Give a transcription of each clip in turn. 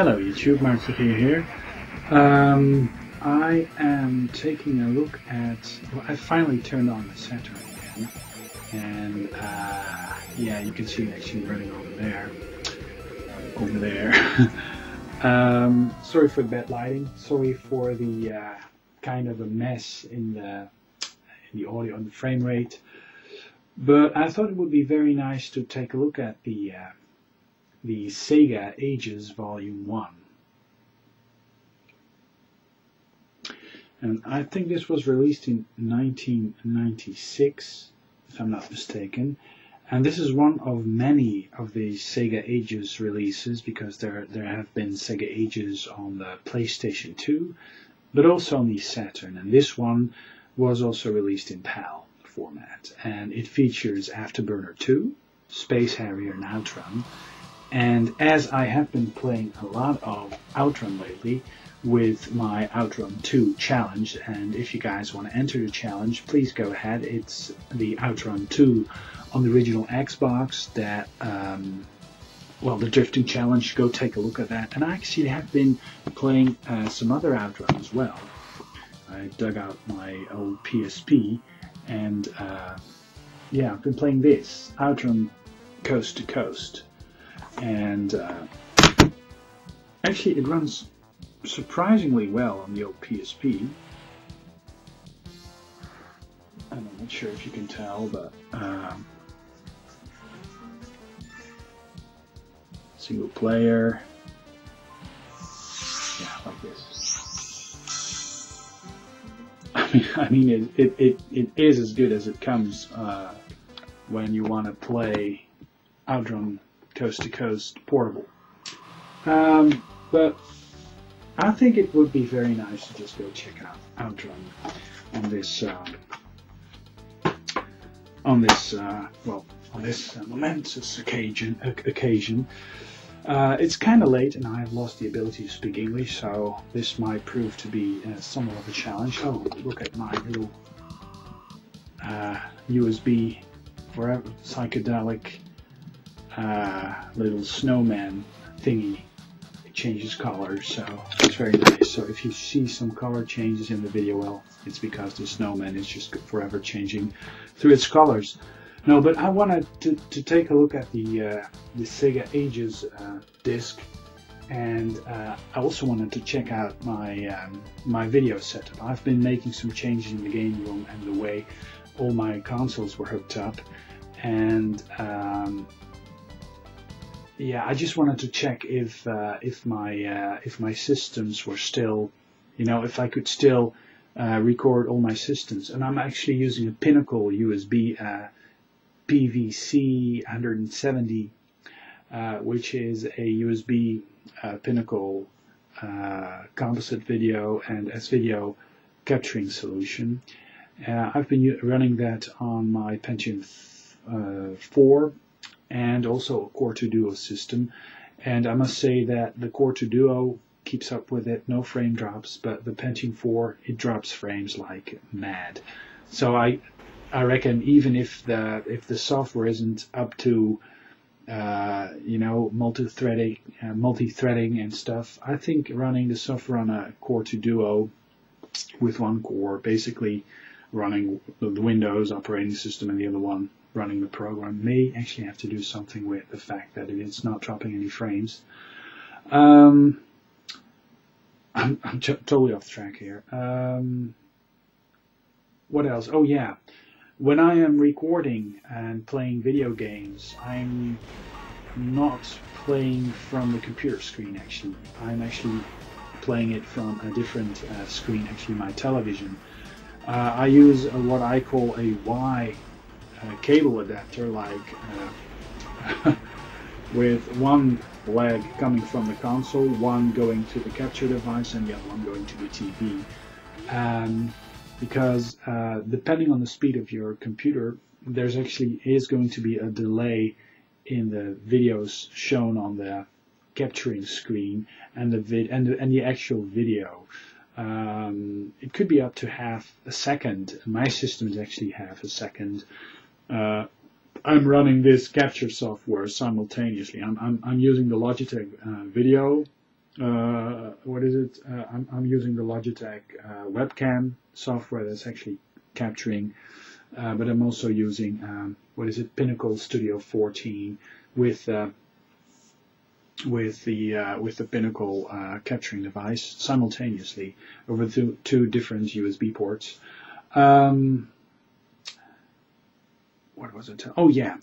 Hello YouTube, Martin here. I am taking a look at, well, I finally turned on the Saturn again, and yeah, you can see it actually running over there. Sorry for the bad lighting, sorry for the kind of a mess in the audio and the frame rate, but I thought it would be very nice to take a look at the Sega Ages Volume 1. And I think this was released in 1996, if I'm not mistaken. And this is one of many of the Sega Ages releases, because there have been Sega Ages on the PlayStation 2, but also on the Saturn. And this one was also released in PAL format. And it features Afterburner 2, Space Harrier and Outrun. And as I have been playing a lot of Outrun lately with my Outrun 2 challenge, and if you guys want to enter the challenge, please go ahead. It's the Outrun 2 on the original Xbox, that, well, the drifting challenge, go take a look at that. And I actually have been playing some other Outrun as well. I dug out my old PSP, and yeah, I've been playing this, Outrun Coast to Coast. And actually it runs surprisingly well on the old PSP. I'm not sure if you can tell, but single player, yeah, like this. I mean it is as good as it comes when you want to play Outrun Coast to Coast portable. But I think it would be very nice to just go check out Outrun on this momentous occasion. It's kind of late, and I have lost the ability to speak English, so this might prove to be somewhat of a challenge. Oh, look at my little USB forever psychedelic little snowman thingy. It changes colors, so it's very nice. So if you see some color changes in the video, well, it's because the snowman is just forever changing through its colors. No, but I wanted to take a look at the Sega Ages disc, and I also wanted to check out my my video setup. I've been making some changes in the game room and the way all my consoles were hooked up, and yeah, I just wanted to check if my systems were still, you know, if I could still record all my systems. And I'm actually using a Pinnacle USB PVC 170, which is a USB Pinnacle composite video and S-video capturing solution. I've been running that on my Pentium 4. And also a Core 2 Duo system, and I must say that the Core 2 Duo keeps up with it, no frame drops, but the Pentium 4, it drops frames like mad. So I reckon even if the software isn't up to you know, multi-threading and stuff, I think running the software on a Core 2 Duo with one core, basically running the Windows operating system and the other one running the program, may actually have to do something with the fact that it's not dropping any frames. I'm totally off track here. What else? Oh yeah, when I am recording and playing video games, I'm not playing from the computer screen actually. I'm actually playing it from a different screen, actually my television. I use what I call a Y cable adapter, like with one leg coming from the console, one going to the capture device, and the other one going to the TV. Because depending on the speed of your computer, there's actually is going to be a delay in the videos shown on the capturing screen and the actual video. It could be up to half a second. My system is actually half a second. I'm running this capture software simultaneously. I'm using the Logitech video what is it? I'm using the Logitech webcam software that's actually capturing, but I'm also using what is it? Pinnacle Studio 14 with the Pinnacle capturing device simultaneously over two different USB ports. What was it? Oh yeah.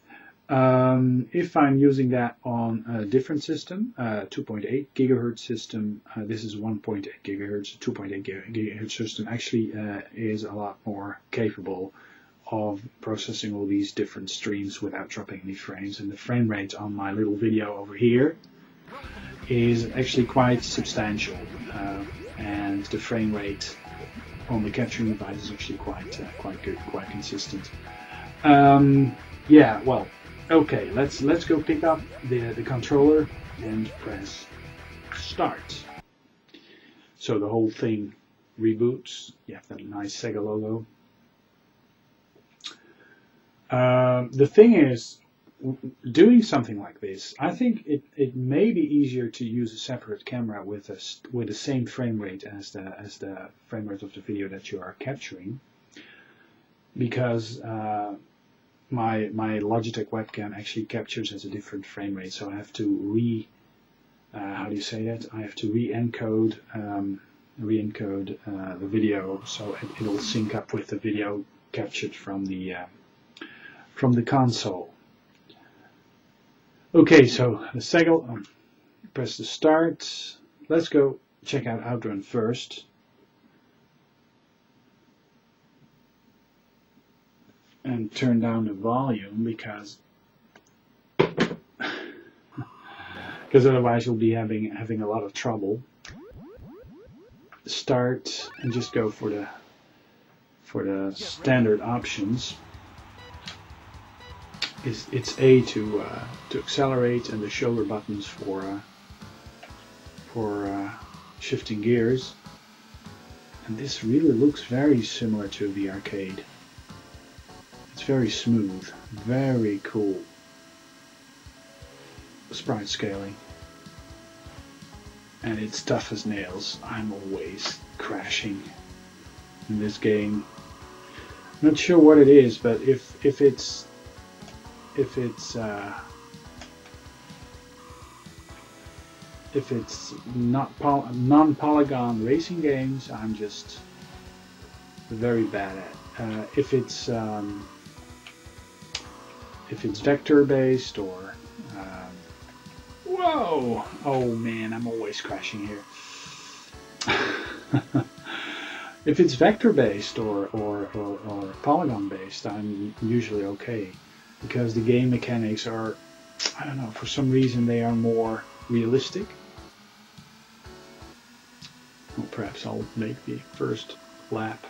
If I'm using that on a different system, 2.8 gigahertz system, this is 1.8 gigahertz, 2.8 gigahertz system actually is a lot more capable of processing all these different streams without dropping any frames. And the frame rate on my little video over here is actually quite substantial, and the frame rate on the capturing device is actually quite good, quite consistent. Yeah, well, okay, let's go pick up the controller and press start. So the whole thing reboots. You have that nice Sega logo. The thing is, doing something like this, I think it may be easier to use a separate camera with the same frame rate as the frame rate of the video that you are capturing, because my Logitech webcam actually captures at a different frame rate, so I have to how do you say that? I have to re-encode the video so it'll sync up with the video captured from the console. Okay, so the Sega, press the start. Let's go check out Outrun first. And turn down the volume because otherwise you'll be having a lot of trouble. Start and just go for the standard options. It's A to accelerate, and the shoulder buttons for shifting gears. And this really looks very similar to the arcade. It's very smooth, very cool. Sprite scaling. And it's tough as nails. I'm always crashing in this game. Not sure what it is, but if it's not non-polygon racing games, I'm just very bad at. If it's vector based or whoa, oh man, I'm always crashing here. If it's vector based or polygon based, I'm usually okay, because the game mechanics are, I don't know, for some reason they are more realistic. Well, perhaps I'll make the first lap.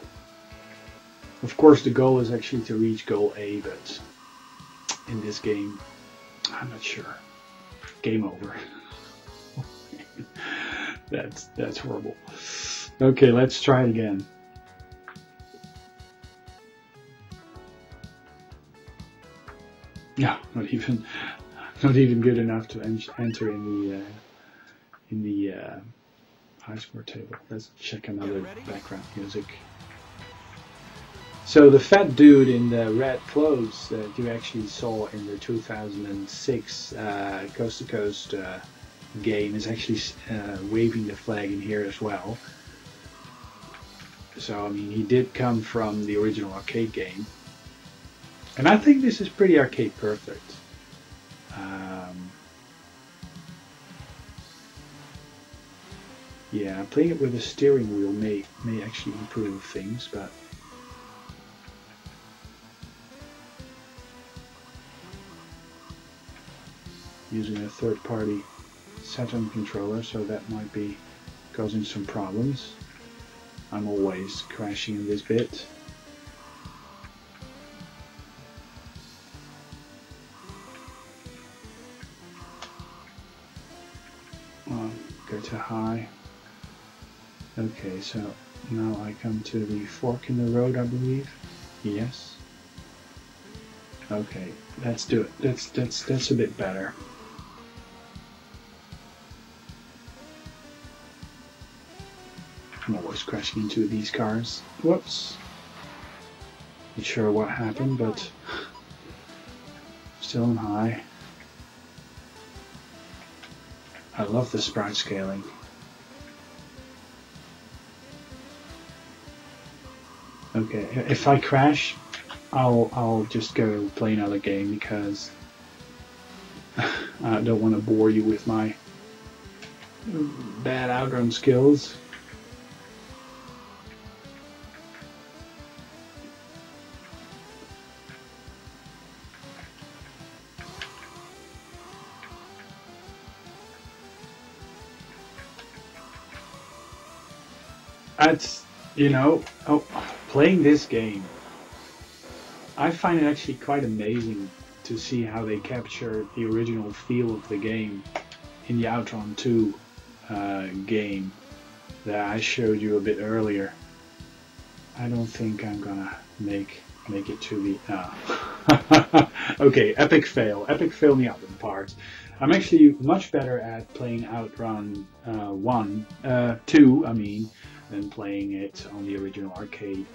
Of course the goal is actually to reach goal A, but in this game, I'm not sure. Game over. That's horrible. Okay, let's try it again. No, not even good enough to enter in the high score table. Let's check another background music. So the fat dude in the red clothes that you actually saw in the 2006 Coast to Coast game is actually waving the flag in here as well. So I mean, he did come from the original arcade game, and I think this is pretty arcade perfect. Yeah, playing it with a steering wheel may actually improve things, but using a third-party Saturn controller, so that might be causing some problems. I'm always crashing in this bit. Go to high. Okay, so now I come to the fork in the road, I believe. Yes. Okay, let's do it. That's a bit better. I'm always crashing into these cars. Whoops. Not sure what happened, but still on high. I love the sprite scaling. Okay, if I crash, I'll just go play another game because I don't want to bore you with my bad outrun skills. That's, you know, playing this game, I find it actually quite amazing to see how they capture the original feel of the game in the Outrun 2 game that I showed you a bit earlier. I don't think I'm gonna make it to the okay, epic fail in the Outrun part. I'm actually much better at playing Outrun 2 I mean, than playing it on the original arcade.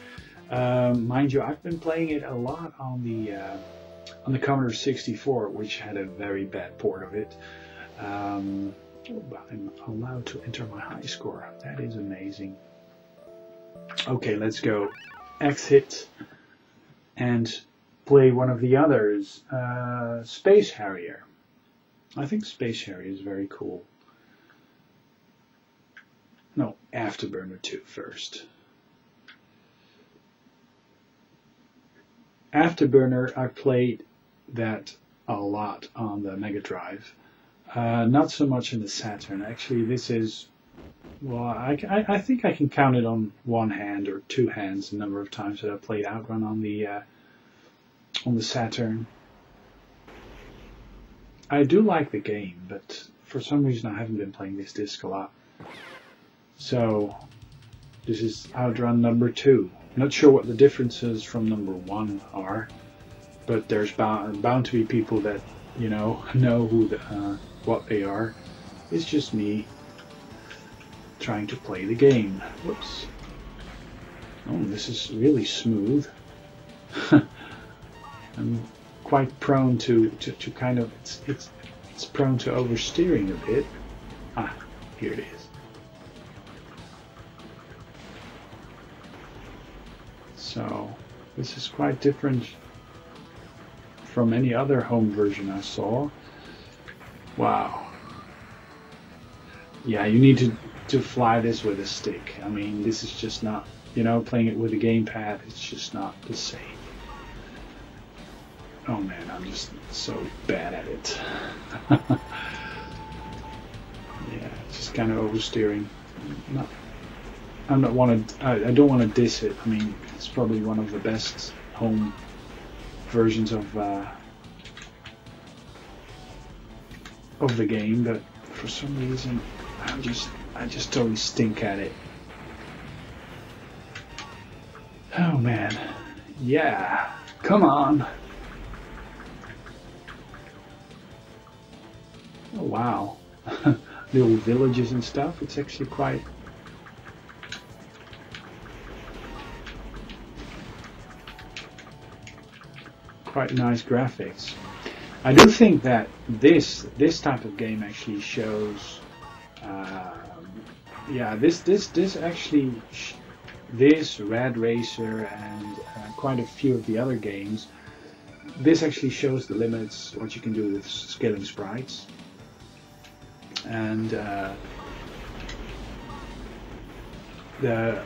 Mind you, I've been playing it a lot on the Commodore 64, which had a very bad port of it. I'm allowed to enter my high score. That is amazing. Okay, let's go exit and play one of the others. Space Harrier. I think Space Harrier is very cool. No, Afterburner 2 first. Afterburner, I played that a lot on the Mega Drive. Not so much in the Saturn. Actually, this is, well, I think I can count it on one hand or two hands the number of times that I played Outrun on the Saturn. I do like the game, but for some reason I haven't been playing this disc a lot. So, this is Outrun number 2. Not sure what the differences from number 1 are, but there's bound to be people that, you know who what they are. It's just me trying to play the game. Whoops. Oh, this is really smooth. I'm quite prone to kind of, it's prone to oversteering a bit. Ah, here it is. So this is quite different from any other home version I saw. Wow. Yeah, you need to fly this with a stick. I mean, this is just not, playing it with a gamepad, it's just not the same. Oh man, I'm just so bad at it. Yeah, just kind of oversteering. I don't want to diss it. I mean, it's probably one of the best home versions of the game, but for some reason I just totally stink at it. Oh man, yeah, come on. Oh wow, little villages and stuff. It's actually quite nice graphics. I do think that this type of game actually shows, this Red Racer and quite a few of the other games, this actually shows the limits, what you can do with scaling sprites. And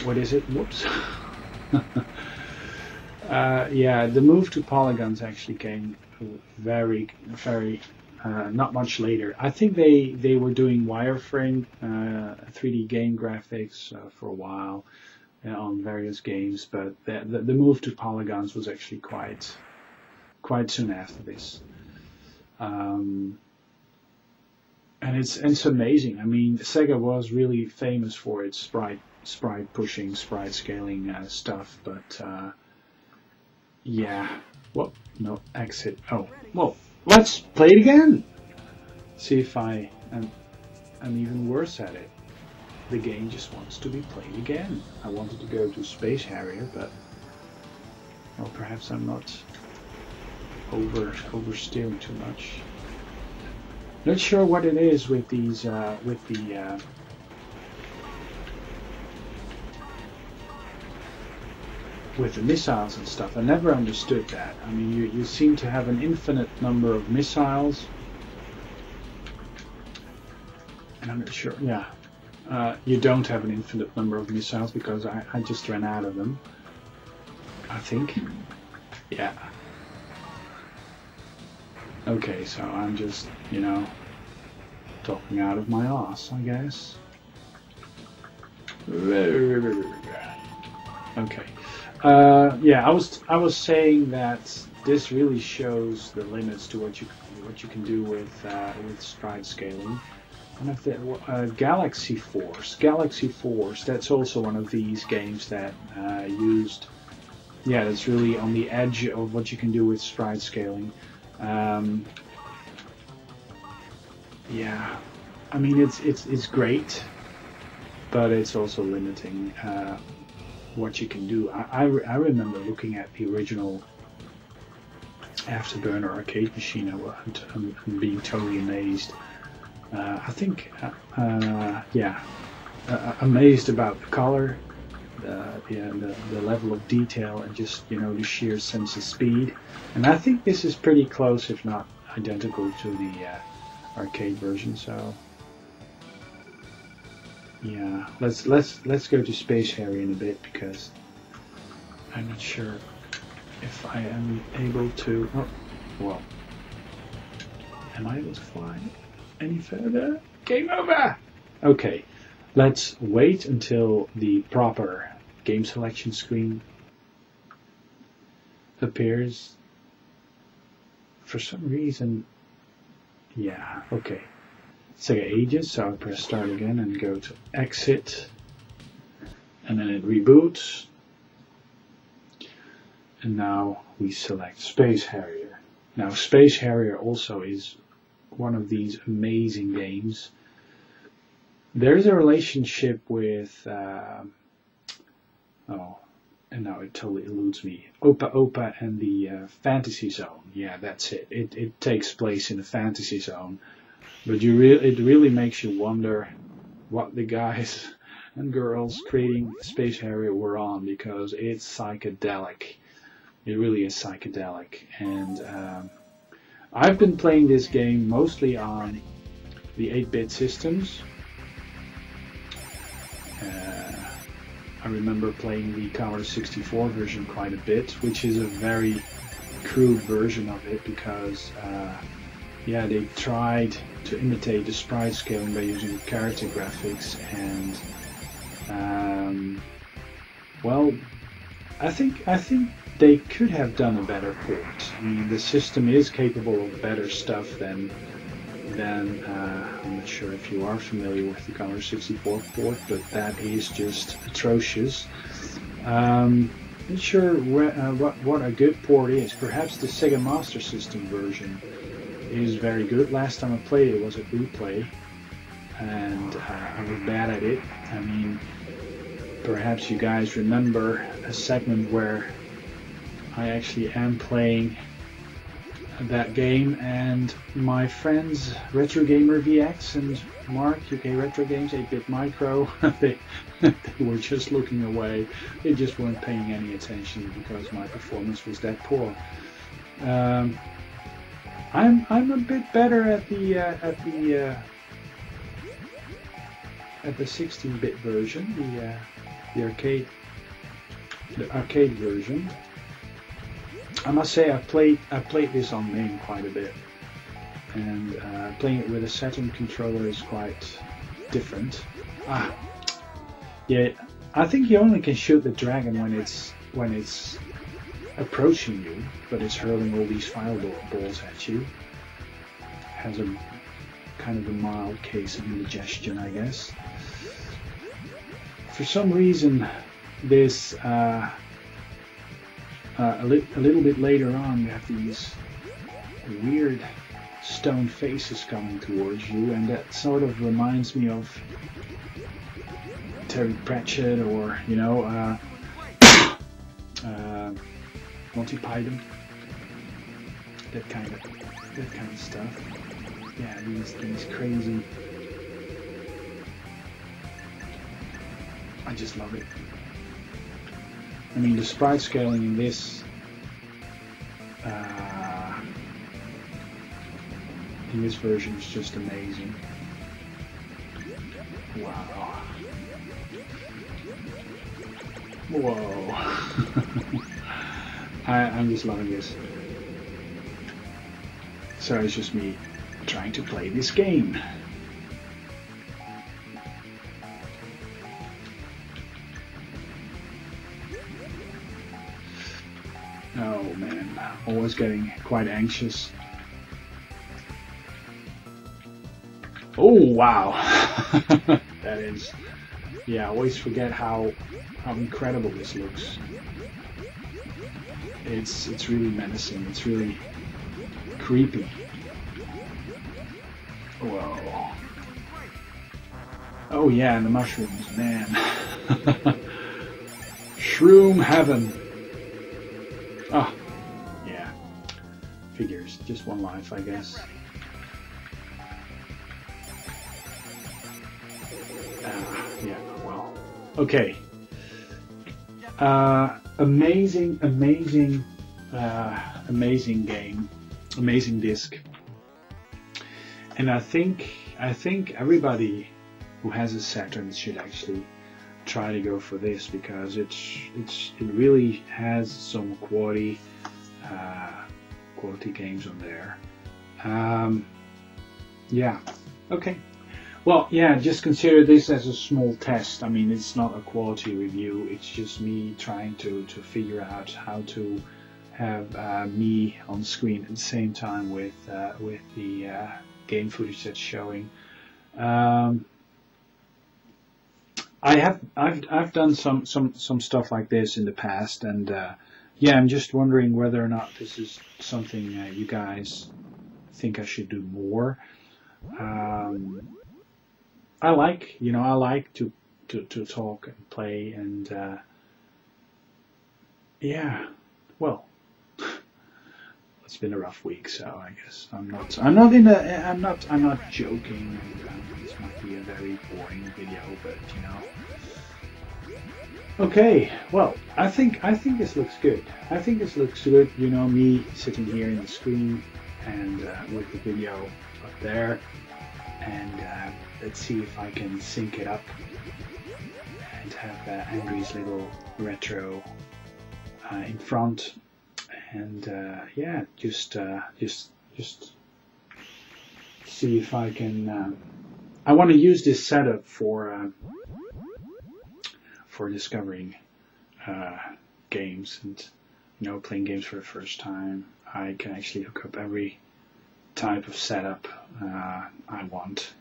what is it? Whoops. Yeah, the move to polygons actually came very not much later. I think they were doing wireframe 3D game graphics for a while on various games, but the move to polygons was actually quite soon after this. And it's amazing. I mean, Sega was really famous for its sprite pushing, sprite scaling stuff, but yeah. Whoa, no, exit. Oh, well, let's play it again. See if I'm even worse at it. the game just wants to be played again. I wanted to go to Space Harrier, but well, perhaps I'm not oversteering too much. Not sure what it is with these with the missiles and stuff. I never understood that. I mean, you seem to have an infinite number of missiles, and I'm not sure. Yeah, you don't have an infinite number of missiles because I just ran out of them, I think. Yeah. Okay, so I'm just, you know, talking out of my ass, I guess. Okay. Yeah, I was saying that this really shows the limits to what you can do with sprite scaling. And if the Galaxy Force, that's also one of these games that used. Yeah, that's really on the edge of what you can do with sprite scaling. Yeah, I mean it's great, but it's also limiting what you can do. I remember looking at the original Afterburner arcade machine and being totally amazed. I think, yeah, amazed about the color, the level of detail, and just, you know, the sheer sense of speed. And I think this is pretty close, if not identical, to the arcade version. So yeah, let's go to Space Harrier in a bit, because I'm not sure if I am able to. Oh, well, am I able to fly any further? Game over. Okay, let's wait until the proper game selection screen appears. For some reason, yeah, okay. Sega Ages, so I'll press start again and go to exit, and then it reboots, and now we select Space Harrier. Now Space Harrier also is one of these amazing games. There's a relationship with oh, and now it totally eludes me. Opa Opa and the Fantasy Zone. Yeah, that's it. It takes place in the Fantasy Zone. But it really makes you wonder what the guys and girls creating Space Harrier were on, because it's psychedelic. It really is psychedelic. And I've been playing this game mostly on the 8-bit systems. I remember playing the Commodore 64 version quite a bit, which is a very crude version of it, because yeah, they tried to imitate the sprite scaling by using character graphics, and well, I think they could have done a better port. I mean, the system is capable of better stuff than I'm not sure if you are familiar with the Commodore 64 port, but that is just atrocious. Not sure what a good port is. Perhaps the Sega Master System version is very good. Last time I played it was at Replay, and I was bad at it. I mean, perhaps you guys remember a segment where I actually am playing that game, and my friends Retro Gamer VX and Mark, UK Retro Games, 8-Bit Micro, they were just looking away. They just weren't paying any attention because my performance was that poor. I'm a bit better at the 16-bit version, the arcade version. I must say I played this on MAME quite a bit, and playing it with a Saturn controller is quite different. Yeah, I think you only can shoot the dragon when it's approaching you, but it's hurling all these fireballs at you. Has a kind of a mild case of indigestion, I guess. For some reason, this a little bit later on, you have these weird stone faces coming towards you, and that sort of reminds me of Terry Pratchett or, you know, Monty Python, that kind of stuff. Yeah, these crazy. I just love it. I mean, the sprite scaling in this version is just amazing. Wow. Whoa. I'm just loving this. So it's just me trying to play this game. Oh man, always getting quite anxious. Oh wow. That is, yeah, I always forget how incredible this looks. It's really menacing, it's really creepy. Whoa. Oh yeah, and the mushrooms, man. Shroom heaven. Ah, yeah. Figures, just one life, I guess. Yeah, well. Okay. Amazing game, amazing disc, and I think everybody who has a Saturn should actually try to go for this, because it really has some quality games on there. Yeah. Okay. Well, yeah, just consider this as a small test. I mean, it's not a quality review. It's just me trying to figure out how to have me on screen at the same time with the game footage that's showing. I've done some stuff like this in the past, and yeah, I'm just wondering whether or not this is something you guys think I should do more. I like to talk and play, and yeah, well, it's been a rough week, so I guess I'm not joking. This might be a very boring video, but you know. Okay, well, I think this looks good. I think this looks good. You know, me sitting here in the screen and with the video up there, and let's see if I can sync it up and have Andrew's little retro in front, and yeah, just see if I can. I want to use this setup for discovering games, and you know, playing games for the first time. I can actually hook up every type of setup I want.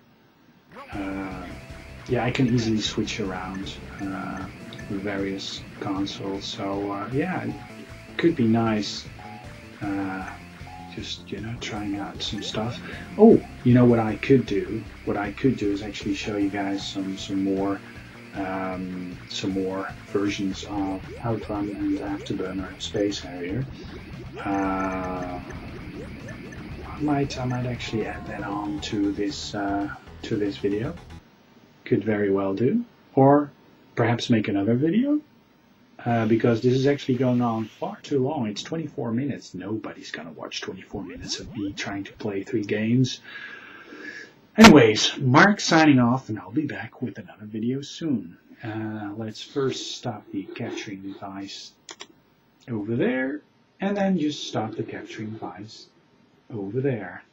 Yeah, I can easily switch around with various consoles, so yeah, it could be nice. Just, you know, trying out some stuff. Oh, you know what I could do? What I could do is actually show you guys some more versions of Outrun and Afterburner and Space Harrier. I might actually add that on to this video. Could very well do, or perhaps make another video, because this is actually going on far too long. It's 24 minutes. Nobody's gonna watch 24 minutes of me trying to play 3 games. Anyways, Mark signing off, and I'll be back with another video soon. Let's first stop the capturing device over there, and then just stop the capturing device over there.